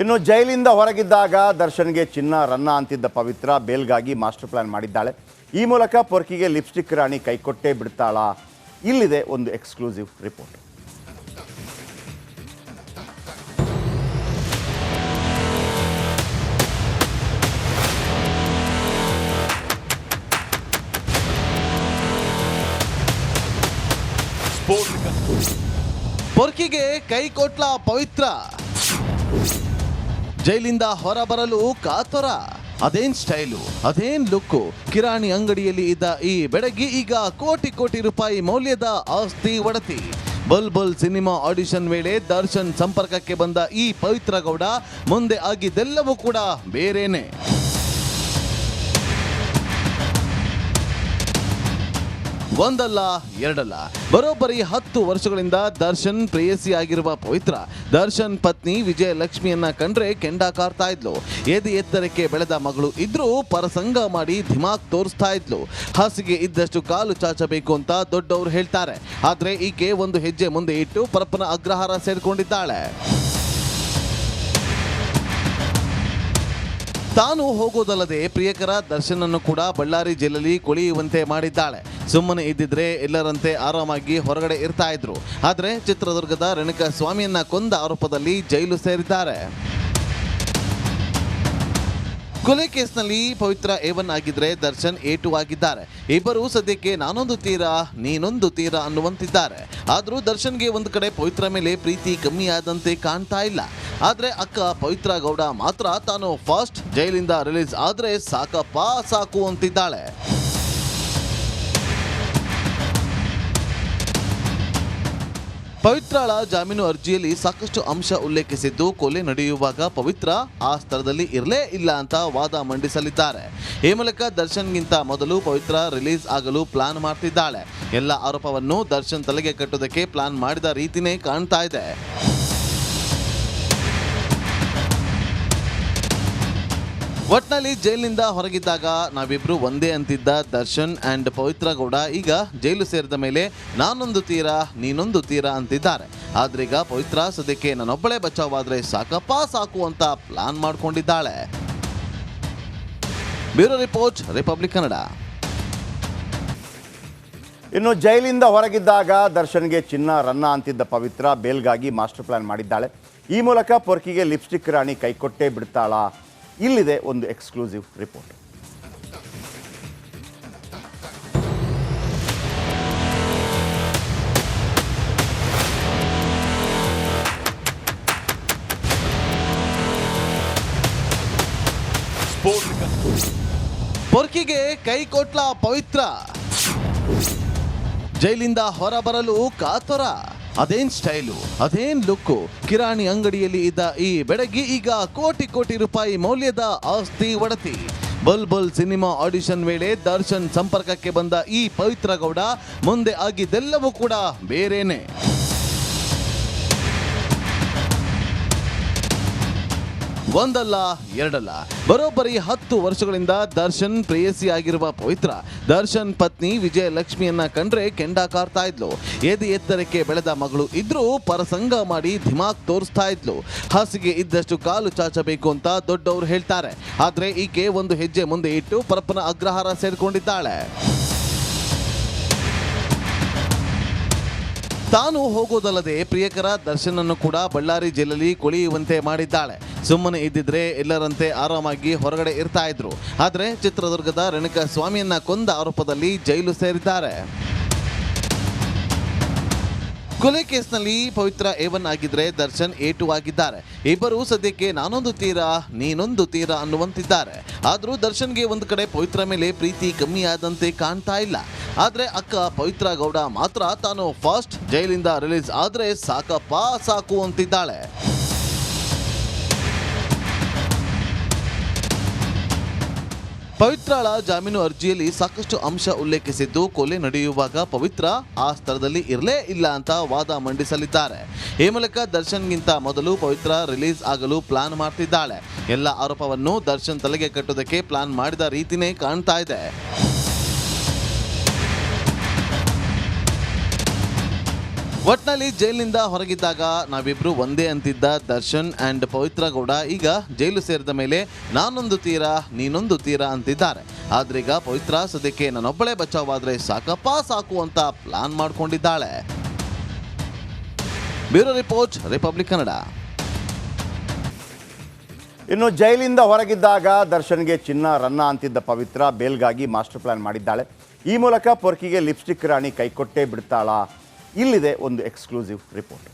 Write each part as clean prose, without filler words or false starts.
ಇನ್ನು ಜೈಲಿಂದ ಹೊರಗಿದ್ದಾಗ ದರ್ಶನ್ಗೆ ಚಿನ್ನ ರನ್ನ ಅಂತಿದ್ದ ಪವಿತ್ರ ಬೇಲ್ಗಾಗಿ ಮಾಸ್ಟರ್ ಪ್ಲಾನ್ ಮಾಡಿದ್ದಾಳೆ. ಈ ಮೂಲಕ ಪೊರ್ಕಿಗೆ ಲಿಪ್ಸ್ಟಿಕ್ ರಾಣಿ ಕೈಕೊಟ್ಟೇ ಬಿಡ್ತಾಳಾ? ಇಲ್ಲಿದೆ ಒಂದು ಎಕ್ಸ್ಕ್ಲೂಸಿವ್ ರಿಪೋರ್ಟ್. ಪೊರ್ಕಿಗೆ ಕೈ ಕೊಟ್ಲ ಪವಿತ್ರ, ಜೈಲಿಂದ ಹೊರಬರಲು ಕಾತೊರ. ಅದೇನ್ ಸ್ಟೈಲು, ಅದೇನ್ ಲುಕ್ಕು. ಕಿರಾಣಿ ಅಂಗಡಿಯಲ್ಲಿ ಇದ್ದ ಈ ಬೆಡಗಿ ಈಗ ಕೋಟಿ ಕೋಟಿ ರೂಪಾಯಿ ಮೌಲ್ಯದ ಆಸ್ತಿ ಒಡತಿ. ಬುಲ್ಬುಲ್ ಸಿನಿಮಾ ಆಡಿಷನ್ ವೇಳೆ ದರ್ಶನ್ ಸಂಪರ್ಕಕ್ಕೆ ಬಂದ ಈ ಪವಿತ್ರ ಗೌಡ ಮುಂದೆ ಆಗಿದ್ದೆಲ್ಲವೂ ಕೂಡ ಬೇರೇನೆ. ಒಂದಲ್ಲ ಎರಡಲ್ಲ, ಬರೋಬ್ಬರಿ 10 ವರ್ಷಗಳಿಂದ ದರ್ಶನ್ ಪ್ರೇಯಸಿಯಾಗಿರುವ ಪವಿತ್ರ ದರ್ಶನ್ ಪತ್ನಿ ವಿಜಯಲಕ್ಷ್ಮಿಯನ್ನ ಕಂಡ್ರೆ ಕೆಂಡ ಕಾರ್ತಾ ಇದ್ಲು. ಎತ್ತರಕ್ಕೆ ಬೆಳೆದ ಮಗಳು ಇದ್ರೂ ಪರಸಂಗ ಮಾಡಿ ಧಿಮಾಕ್ ತೋರಿಸ್ತಾ ಇದ್ಲು. ಹಾಸಿಗೆ ಇದ್ದಷ್ಟು ಕಾಲು ಚಾಚಬೇಕು ಅಂತ ದೊಡ್ಡವರು ಹೇಳ್ತಾರೆ. ಆದ್ರೆ ಈಕೆ ಒಂದು ಹೆಜ್ಜೆ ಮುಂದೆ ಇಟ್ಟು ಪರಪ್ಪನ ಅಗ್ರಹಾರ ಸೇರ್ಕೊಂಡಿದ್ದಾಳೆ. ತಾನು ಹೋಗೋದಲ್ಲದೆ ಪ್ರಿಯಕರ ದರ್ಶನ್ ಅನ್ನು ಕೂಡ ಬಳ್ಳಾರಿ ಜೈಲಲ್ಲಿ ಕೊಳೆಯುವಂತೆ ಮಾಡಿದ್ದಾಳೆ. ಸುಮ್ಮನೆ ಇದ್ದಿದ್ರೆ ಎಲ್ಲರಂತೆ ಆರಾಮಾಗಿ ಹೊರಗಡೆ ಇರ್ತಾ ಇದ್ರು. ಆದ್ರೆ ಚಿತ್ರದುರ್ಗದ ರೇಣುಕಾ ಸ್ವಾಮಿಯನ್ನ ಕೊಂದ ಆರೋಪದಲ್ಲಿ ಜೈಲು ಸೇರಿದ್ದಾರೆ. ಕೊಲೆ ಕೇಸ್ನಲ್ಲಿ ಪವಿತ್ರ A1 ಆಗಿದ್ರೆ ದರ್ಶನ್ A2 ಆಗಿದ್ದಾರೆ. ಇಬ್ಬರು ಸದ್ಯಕ್ಕೆ ನಾನೊಂದು ತೀರ ನೀನೊಂದು ತೀರ ಅನ್ನುವಂತಿದ್ದಾರೆ. ಆದ್ರೂ ದರ್ಶನ್ಗೆ ಒಂದು ಕಡೆ ಪವಿತ್ರ ಮೇಲೆ ಪ್ರೀತಿ ಕಮ್ಮಿ ಆದಂತೆ ಕಾಣ್ತಾ ಇಲ್ಲ. ಆದ್ರೆ ಅಕ್ಕ ಪವಿತ್ರ ಗೌಡ ಮಾತ್ರ ತಾನು ಫಸ್ಟ್ ಜೈಲಿಂದ ರಿಲೀಸ್ ಆದ್ರೆ ಸಾಕಪ್ಪ ಸಾಕು ಅಂತಿದ್ದಾಳೆ. ಪವಿತ್ರಳ ಜಾಮೀನು ಅರ್ಜಿಯಲ್ಲಿ ಸಾಕಷ್ಟು ಅಂಶ ಉಲ್ಲೇಖಿಸಿದ್ದು ಕೊಲೆ ನಡೆಯುವಾಗ ಪವಿತ್ರ ಆ ಸ್ಥಳದಲ್ಲಿ ಇರಲೇ ಇಲ್ಲ ಅಂತ ವಾದ ಮಂಡಿಸಲಿದ್ದಾರೆ. ಈ ಮೂಲಕ ದರ್ಶನ್ಗಿಂತ ಮೊದಲು ಪವಿತ್ರ ರಿಲೀಸ್ ಆಗಲು ಪ್ಲಾನ್ ಮಾಡ್ತಿದ್ದಾಳೆ. ಎಲ್ಲ ಆರೋಪವನ್ನು ದರ್ಶನ್ ತಲೆಗೆ ಕಟ್ಟೋದಕ್ಕೆ ಪ್ಲಾನ್ ಮಾಡಿದ ರೀತಿನೇ ಕಾಣ್ತಾ ಇದೆ. ಒಟ್ನಲ್ಲಿ ಜೈಲಿನಿಂದ ಹೊರಗಿದ್ದಾಗ ನಾವಿಬ್ರು ಒಂದೇ ಅಂತಿದ್ದ ದರ್ಶನ್ ಅಂಡ್ ಪವಿತ್ರ ಗೌಡ ಈಗ ಜೈಲು ಸೇರಿದ ಮೇಲೆ ನಾನೊಂದು ತೀರ ನೀನೊಂದು ತೀರ ಅಂತಿದ್ದಾರೆ. ಆದ್ರೀಗ ಪವಿತ್ರ ಸದ್ಯಕ್ಕೆ ನಾನೊಬ್ಬಳೇ ಬಚಾವಾದ್ರೆ ಸಾಕಪ್ಪ ಸಾಕು ಅಂತ ಪ್ಲಾನ್ ಮಾಡ್ಕೊಂಡಿದ್ದಾಳೆ. Bureau report, republic Kannada. ಇನ್ನು ಜೈಲಿಂದ ಹೊರಗಿದ್ದಾಗ ದರ್ಶನ್ಗೆ ಚಿನ್ನ ರನ್ನ ಅಂತಿದ್ದ ಪವಿತ್ರ ಬೇಲ್ಗಾಗಿ ಮಾಸ್ಟರ್ ಪ್ಲಾನ್ ಮಾಡಿದ್ದಾಳೆ. ಈ ಮೂಲಕ ಪೊರ್ಕಿಗೆ ಲಿಪ್ಸ್ಟಿಕ್ ರಾಣಿ ಕೈಕೊಟ್ಟೇ ಬಿಡ್ತಾಳಾ? ಇಲ್ಲಿದೆ ಒಂದು ಎಕ್ಸ್ಕ್ಲೂಸಿವ್ ರಿಪೋರ್ಟ್. ಪೊರ್ಕಿಗೆ ಕೈ ಕೊಟ್ಲ ಪವಿತ್ರ, ಜೈಲಿಂದ ಹೊರಬರಲು ಕಾತೊರ. ಅದೇನ್ ಸ್ಟೈಲು, ಅದೇನ್ ಲುಕ್ಕು. ಕಿರಾಣಿ ಅಂಗಡಿಯಲ್ಲಿ ಇದ್ದ ಈ ಬೆಡಗಿ ಈಗ ಕೋಟಿ ಕೋಟಿ ರೂಪಾಯಿ ಮೌಲ್ಯದ ಆಸ್ತಿ ಒಡತಿ. ಬುಲ್ಬುಲ್ ಸಿನಿಮಾ ಆಡಿಷನ್ ವೇಳೆ ದರ್ಶನ್ ಸಂಪರ್ಕಕ್ಕೆ ಬಂದ ಈ ಪವಿತ್ರ ಗೌಡ ಮುಂದೆ ಆಗಿದ್ದೆಲ್ಲವೂ ಕೂಡ ಬೇರೇನೆ. ಒಂದಲ್ಲ ಎರಡಲ್ಲ, ಬರೋಬ್ಬರಿ 10 ವರ್ಷಗಳಿಂದ ದರ್ಶನ್ ಪ್ರೇಯಸಿಯಾಗಿರುವ ಪವಿತ್ರ ದರ್ಶನ್ ಪತ್ನಿ ವಿಜಯಲಕ್ಷ್ಮಿಯನ್ನ ಕಂಡ್ರೆ ಕೆಂಡ ಕಾರ್ತಾ ಇದ್ಲು. ಎತ್ತರಕ್ಕೆ ಬೆಳೆದ ಮಗಳು ಇದ್ರೂ ಪರಸಂಗ ಮಾಡಿ ಧಿಮಾಕ್ ತೋರಿಸ್ತಾ ಇದ್ಲು. ಹಾಸಿಗೆ ಇದ್ದಷ್ಟು ಕಾಲು ಚಾಚಬೇಕು ಅಂತ ದೊಡ್ಡವರು ಹೇಳ್ತಾರೆ. ಆದ್ರೆ ಈಕೆ ಒಂದು ಹೆಜ್ಜೆ ಮುಂದೆ ಇಟ್ಟು ಪರಪ್ಪನ ಅಗ್ರಹಾರ ಸೇರ್ಕೊಂಡಿದ್ದಾಳೆ. ತಾನು ಹೋಗೋದಲ್ಲದೆ ಪ್ರಿಯಕರ ದರ್ಶನ್ ಅನ್ನು ಕೂಡ ಬಳ್ಳಾರಿ ಜೈಲಲ್ಲಿ ಕೊಳೆಯುವಂತೆ ಮಾಡಿದ್ದಾಳೆ. ಸುಮ್ಮನೆ ಇದ್ದಿದ್ರೆ ಎಲ್ಲರಂತೆ ಆರಾಮಾಗಿ ಹೊರಗಡೆ ಇರ್ತಾ ಇದ್ರು. ಆದ್ರೆ ಚಿತ್ರದುರ್ಗದ ರೇಣುಕಾ ಸ್ವಾಮಿಯನ್ನ ಕೊಂದ ಆರೋಪದಲ್ಲಿ ಜೈಲು ಸೇರಿದ್ದಾರೆ. ಕೊಲೆ ಕೇಸ್ನಲ್ಲಿ ಪವಿತ್ರ A1 ಆಗಿದ್ರೆ ದರ್ಶನ್ A2 ಆಗಿದ್ದಾರೆ. ಇಬ್ಬರು ಸದ್ಯಕ್ಕೆ ನಾನೊಂದು ತೀರ ನೀನೊಂದು ತೀರ ಅನ್ನುವಂತಿದ್ದಾರೆ. ಆದ್ರೂ ದರ್ಶನ್ಗೆ ಒಂದು ಕಡೆ ಪವಿತ್ರ ಮೇಲೆ ಪ್ರೀತಿ ಕಮ್ಮಿ ಆದಂತೆ ಕಾಣ್ತಾ ಇಲ್ಲ. ಆದ್ರೆ ಅಕ್ಕ ಪವಿತ್ರ ಗೌಡ ಮಾತ್ರ ತಾನು ಫಸ್ಟ್ ಜೈಲಿಂದ ರಿಲೀಸ್ ಆದ್ರೆ ಸಾಕಪ್ಪ ಸಾಕು ಅಂತಿದ್ದಾಳೆ. ಪವಿತ್ರಳ ಜಾಮೀನು ಅರ್ಜಿಯಲ್ಲಿ ಸಾಕಷ್ಟು ಅಂಶ ಉಲ್ಲೇಖಿಸಿದ್ದು ಕೊಲೆ ನಡೆಯುವಾಗ ಪವಿತ್ರ ಆ ಸ್ಥಳದಲ್ಲಿ ಇರಲೇ ಇಲ್ಲ ಅಂತ ವಾದ ಮಂಡಿಸಲಿದ್ದಾರೆ. ಈ ಮೂಲಕ ದರ್ಶನ್ಗಿಂತ ಮೊದಲು ಪವಿತ್ರ ರಿಲೀಸ್ ಆಗಲು ಪ್ಲಾನ್ ಮಾಡ್ತಿದ್ದಾಳೆ. ಎಲ್ಲ ಆರೋಪವನ್ನು ದರ್ಶನ್ ತಲೆಗೆ ಕಟ್ಟೋದಕ್ಕೆ ಪ್ಲಾನ್ ಮಾಡಿದ ರೀತಿನೇ ಕಾಣ್ತಾ ಇದೆ. ಒಟ್ನಲ್ಲಿ ಜೈಲಿನಿಂದ ಹೊರಗಿದ್ದಾಗ ನಾವಿಬ್ರು ಒಂದೇ ಅಂತಿದ್ದ ದರ್ಶನ್ ಅಂಡ್ ಪವಿತ್ರ ಗೌಡ ಈಗ ಜೈಲು ಸೇರಿದ ಮೇಲೆ ನಾನೊಂದು ತೀರ ನೀನೊಂದು ತೀರ ಅಂತಿದ್ದಾರೆ. ಆದ್ರೀಗ ಪವಿತ್ರ ಸದ್ಯಕ್ಕೆ ನಾನೊಬ್ಬಳೇ ಬಚಾವಾದ್ರೆ ಸಾಕಪ್ಪ ಸಾಕು ಅಂತ ಪ್ಲಾನ್ ಮಾಡ್ಕೊಂಡಿದ್ದಾಳೆ. Bureau report, republic Kannada. ಇನ್ನು ಜೈಲಿಂದ ಹೊರಗಿದ್ದಾಗ ದರ್ಶನ್ಗೆ ಚಿನ್ನ ರನ್ನ ಅಂತಿದ್ದ ಪವಿತ್ರ ಬೇಲ್ಗಾಗಿ ಮಾಸ್ಟರ್ ಪ್ಲಾನ್ ಮಾಡಿದ್ದಾಳೆ. ಈ ಮೂಲಕ ಪೊರ್ಕಿಗೆ ಲಿಪ್ಸ್ಟಿಕ್ ರಾಣಿ ಕೈಕೊಟ್ಟೇ ಬಿಡ್ತಾಳಾ? ಇಲ್ಲಿದೆ ಒಂದು ಎಕ್ಸ್ಕ್ಲೂಸಿವ್ ರಿಪೋರ್ಟ್.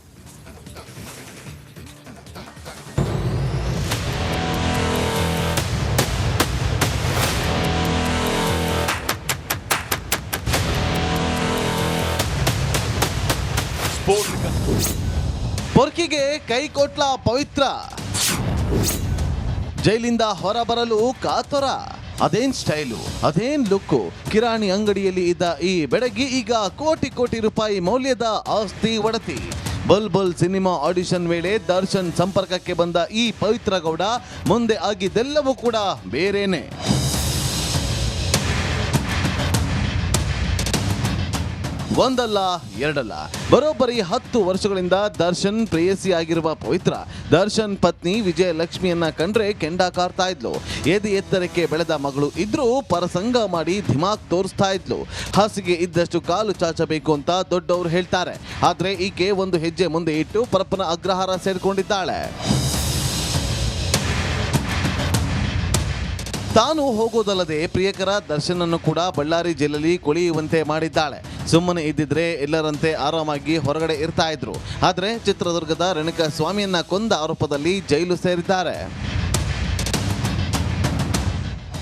ಪೊರ್ಕಿಗೆ ಕೈ ಕೊಟ್ಲ ಪವಿತ್ರ, ಜೈಲಿಂದ ಹೊರಬರಲು ಕಾತರ. ಅದೇನ್ ಸ್ಟೈಲು, ಅದೇನ್ ಲುಕ್ಕು. ಕಿರಾಣಿ ಅಂಗಡಿಯಲ್ಲಿ ಇದ್ದ ಈ ಬೆಡಗಿ ಈಗ ಕೋಟಿ ಕೋಟಿ ರೂಪಾಯಿ ಮೌಲ್ಯದ ಆಸ್ತಿ ಒಡತಿ. ಬುಲ್ಬುಲ್ ಸಿನಿಮಾ ಆಡಿಷನ್ ವೇಳೆ ದರ್ಶನ್ ಸಂಪರ್ಕಕ್ಕೆ ಬಂದ ಈ ಪವಿತ್ರ ಗೌಡ ಮುಂದೆ ಆಗಿದ್ದೆಲ್ಲವೂ ಕೂಡ ಬೇರೇನೆ. ಒಂದಲ್ಲ ಎರಡಲ್ಲ, ಬರೋಬ್ಬರಿ 10 ವರ್ಷಗಳಿಂದ ದರ್ಶನ್ ಪ್ರೇಯಸಿ ಆಗಿರುವ ಪವಿತ್ರ ದರ್ಶನ್ ಪತ್ನಿ ವಿಜಯಲಕ್ಷ್ಮಿಯನ್ನ ಕಂಡ್ರೆ ಕೆಂಡ ಕಾರ್ತಾ ಇದ್ಲು. ಎತ್ತರಕ್ಕೆ ಬೆಳೆದ ಮಗಳು ಇದ್ರೂ ಪರಸಂಗ ಮಾಡಿ ಧಿಮಾಕ್ ತೋರಿಸ್ತಾ ಇದ್ಲು. ಹಾಸಿಗೆ ಇದ್ದಷ್ಟು ಕಾಲು ಚಾಚಬೇಕು ಅಂತ ದೊಡ್ಡವರು ಹೇಳ್ತಾರೆ. ಆದ್ರೆ ಈಕೆ ಒಂದು ಹೆಜ್ಜೆ ಮುಂದೆ ಇಟ್ಟು ಪರಪ್ಪನ ಅಗ್ರಹಾರ ಸೇರ್ಕೊಂಡಿದ್ದಾಳೆ. ತಾನು ಹೋಗೋದಲ್ಲದೆ ಪ್ರಿಯಕರ ದರ್ಶನನ್ನು ಕೂಡ ಬಳ್ಳಾರಿ ಜೈಲಲ್ಲಿ ಕೊಳೆಯುವಂತೆ ಮಾಡಿದ್ದಾಳೆ. ಸುಮ್ಮನೆ ಇದ್ದಿದ್ರೆ ಎಲ್ಲರಂತೆ ಆರಾಮಾಗಿ ಹೊರಗಡೆ ಇರ್ತಾ ಇದ್ರು. ಆದ್ರೆ ಚಿತ್ರದುರ್ಗದ ರೇಣುಕಾ ಸ್ವಾಮಿಯನ್ನ ಕೊಂದ ಆರೋಪದಲ್ಲಿ ಜೈಲು ಸೇರಿದ್ದಾರೆ.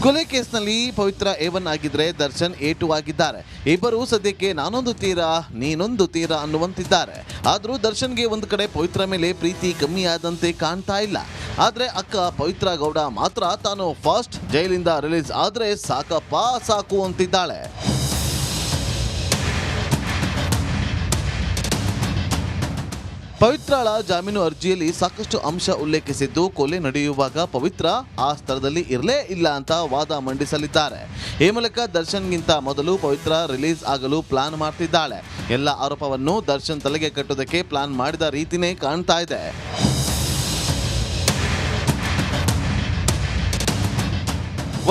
ಕೊಲೆ ಕೇಸ್ನಲ್ಲಿ ಪವಿತ್ರ A1 ಆಗಿದ್ರೆ ದರ್ಶನ್ A2 ಆಗಿದ್ದಾರೆ. ಇಬ್ಬರು ಸದ್ಯಕ್ಕೆ ನಾನೊಂದು ತೀರ ನೀನೊಂದು ತೀರ ಅನ್ನುವಂತಿದ್ದಾರೆ. ಆದ್ರೂ ದರ್ಶನ್ಗೆ ಒಂದು ಕಡೆ ಪವಿತ್ರ ಮೇಲೆ ಪ್ರೀತಿ ಕಮ್ಮಿ ಆದಂತೆ ಕಾಣ್ತಾ ಇಲ್ಲ. ಆದ್ರೆ ಅಕ್ಕ ಪವಿತ್ರ ಗೌಡ ಮಾತ್ರ ತಾನು ಫಸ್ಟ್ ಜೈಲಿಂದ ರಿಲೀಸ್ ಆದ್ರೆ ಸಾಕಪ್ಪ ಸಾಕು ಅಂತಿದ್ದಾಳೆ. ಪವಿತ್ರಳ ಜಾಮೀನು ಅರ್ಜಿಯಲ್ಲಿ ಸಾಕಷ್ಟು ಅಂಶ ಉಲ್ಲೇಖಿಸಿದ್ದು ಕೊಲೆ ನಡೆಯುವಾಗ ಪವಿತ್ರ ಆ ಸ್ಥಳದಲ್ಲಿ ಇರಲೇ ಇಲ್ಲ ಅಂತ ವಾದ ಮಂಡಿಸಲಿದ್ದಾರೆ. ಈ ಮೂಲಕ ದರ್ಶನ್ಗಿಂತ ಮೊದಲು ಪವಿತ್ರ ರಿಲೀಸ್ ಆಗಲು ಪ್ಲಾನ್ ಮಾಡ್ತಿದ್ದಾಳೆ. ಎಲ್ಲ ಆರೋಪವನ್ನು ದರ್ಶನ್ ತಲೆಗೆ ಕಟ್ಟೋದಕ್ಕೆ ಪ್ಲಾನ್ ಮಾಡಿದ ರೀತಿನೇ ಕಾಣ್ತಾ ಇದೆ.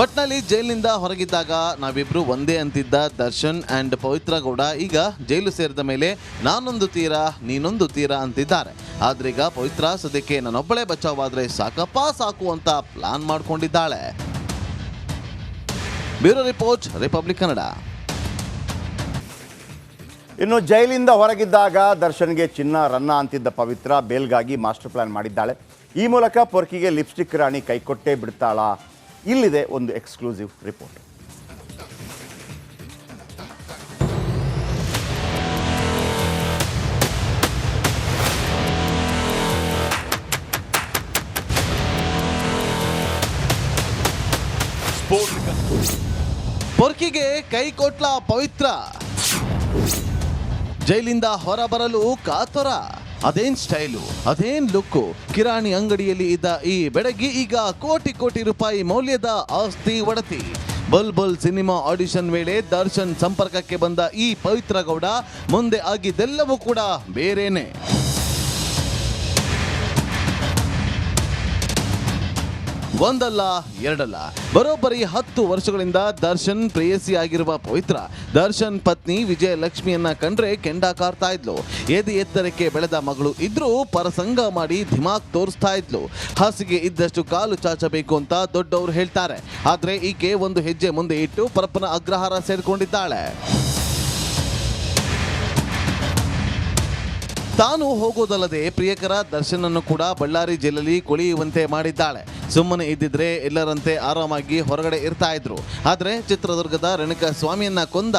ಒಟ್ನಲ್ಲಿ ಜೈಲಿನಿಂದ ಹೊರಗಿದ್ದಾಗ ನಾವಿಬ್ರು ಒಂದೇ ಅಂತಿದ್ದ ದರ್ಶನ್ ಅಂಡ್ ಪವಿತ್ರ ಗೌಡ ಈಗ ಜೈಲು ಸೇರಿದ ಮೇಲೆ ನಾನೊಂದು ತೀರ ನೀನೊಂದು ತೀರ ಅಂತಿದ್ದಾರೆ. ಆದ್ರೀಗ ಪವಿತ್ರ ಸದ್ಯಕ್ಕೆ ನಾನೊಬ್ಬಳೇ ಬಚಾವಾದ್ರೆ ಸಾಕಪ್ಪ ಸಾಕು ಅಂತ ಪ್ಲಾನ್ ಮಾಡ್ಕೊಂಡಿದ್ದಾಳೆ. Bureau report, republic Kannada. ಇನ್ನು ಜೈಲಿಂದ ಹೊರಗಿದ್ದಾಗ ದರ್ಶನ್ಗೆ ಚಿನ್ನ ರನ್ನ ಅಂತಿದ್ದ ಪವಿತ್ರ ಬೇಲ್ಗಾಗಿ ಮಾಸ್ಟರ್ ಪ್ಲಾನ್ ಮಾಡಿದ್ದಾಳೆ. ಈ ಮೂಲಕ ಪೊರ್ಕಿಗೆ ಲಿಪ್ಸ್ಟಿಕ್ ರಾಣಿ ಕೈಕೊಟ್ಟೇ ಬಿಡ್ತಾಳಾ? ಇಲ್ಲಿದೆ ಒಂದು ಎಕ್ಸ್ಕ್ಲೂಸಿವ್ ರಿಪೋರ್ಟ್. ಪೊರ್ಕಿಗೆ ಕೈ ಕೊಟ್ಲ ಪವಿತ್ರ, ಜೈಲಿಂದ ಹೊರಬರಲು ಕಾತರ. ಅದೇನ್ ಸ್ಟೈಲು, ಅದೇನ್ ಲುಕ್ಕು. ಕಿರಾಣಿ ಅಂಗಡಿಯಲ್ಲಿ ಇದ್ದ ಈ ಬೆಡಗಿ ಈಗ ಕೋಟಿ ಕೋಟಿ ರೂಪಾಯಿ ಮೌಲ್ಯದ ಆಸ್ತಿ ಒಡತಿ. ಬುಲ್ಬುಲ್ ಸಿನಿಮಾ ಆಡಿಷನ್ ವೇಳೆ ದರ್ಶನ್ ಸಂಪರ್ಕಕ್ಕೆ ಬಂದ ಈ ಪವಿತ್ರ ಗೌಡ ಮುಂದೆ ಆಗಿದ್ದೆಲ್ಲವೂ ಕೂಡ ಬೇರೇನೆ. ಒಂದಲ್ಲ ಎರಡಲ್ಲ, ಬರೋಬ್ಬರಿ 10 ವರ್ಷಗಳಿಂದ ದರ್ಶನ್ ಪ್ರೇಯಸಿ ಆಗಿರುವ ಪವಿತ್ರ ದರ್ಶನ್ ಪತ್ನಿ ವಿಜಯಲಕ್ಷ್ಮಿಯನ್ನ ಕಂಡ್ರೆ ಕೆಂಡ ಕಾರ್ತಾ ಇದ್ಲು. ಎತ್ತರಕ್ಕೆ ಬೆಳೆದ ಮಗಳು ಇದ್ರೂ ಪರಸಂಗ ಮಾಡಿ ಧಿಮಾಕ್ ತೋರಿಸ್ತಾ ಇದ್ಲು. ಹಾಸಿಗೆ ಇದ್ದಷ್ಟು ಕಾಲು ಚಾಚಬೇಕು ಅಂತ ದೊಡ್ಡವರು ಹೇಳ್ತಾರೆ. ಆದ್ರೆ ಈಕೆ ಒಂದು ಹೆಜ್ಜೆ ಮುಂದೆ ಇಟ್ಟು ಪರಪ್ಪನ ಅಗ್ರಹಾರ ಸೇರ್ಕೊಂಡಿದ್ದಾಳೆ. ತಾನು ಹೋಗೋದಲ್ಲದೆ ಪ್ರಿಯಕರ ದರ್ಶನನ್ನು ಕೂಡ ಬಳ್ಳಾರಿ ಜೈಲಲ್ಲಿ ಕೊಳೆಯುವಂತೆ ಮಾಡಿದ್ದಾಳೆ. ಸುಮ್ಮನೆ ಇದ್ದಿದ್ರೆ ಎಲ್ಲರಂತೆ ಆರಾಮಾಗಿ ಹೊರಗಡೆ ಇರ್ತಾ ಇದ್ರು. ಆದ್ರೆ ಚಿತ್ರದುರ್ಗದ ರೇಣುಕಾ ಸ್ವಾಮಿಯನ್ನ ಕೊಂದ